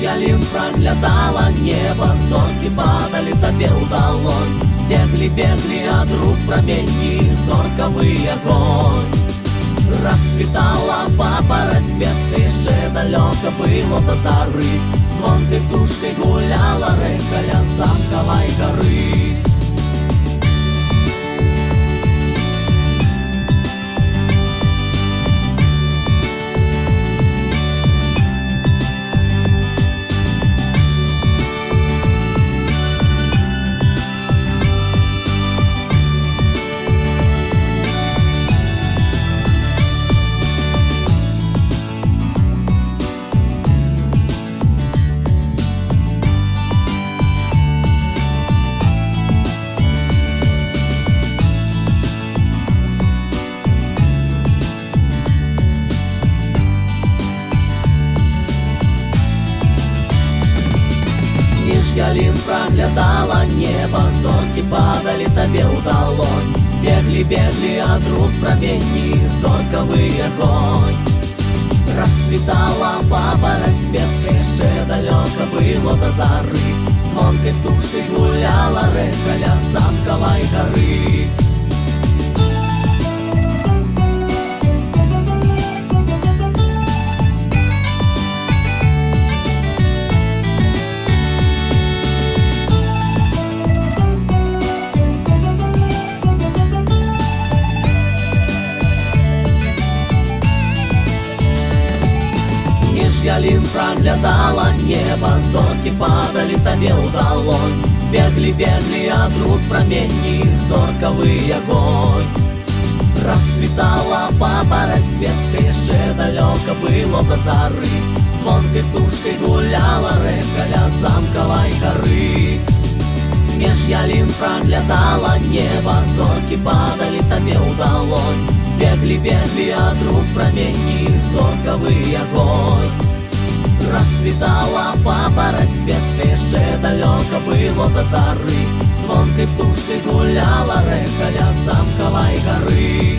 ялин проглядала небо, зорки падали тебе у долонь. Бегли, бегли от рук промени, зорковый огонь. Расцветала папороть петка, ще далеко было до зары. Звонкой птушкой гуляла рекаля замковой горы. Ялин проглядала небо, зорки падали тебе у долонь. Бегли, бегли от рук промени, зорковый огонь. Расцветала папороть петкой, ще далеко было до зары. Звонкой птушкой гуляла рекаля замковой горы. Ялин проглядала небо, зорки падали тебе у долонь. Бегли, бегли от рук промени, зорковый огонь. Расцветала папороть петкой, ще далеко было до зары. Звонкой птушкой гуляла рекаля замковой горы. Меж ялин проглядала небо, зорки падали тебе у долонь. Бегли, бегли от рук промени, зорковый огонь. Расцветала папороть петкой, ще далеко было до зары. Звонкой птушкой гуляла рекаля замковой горы.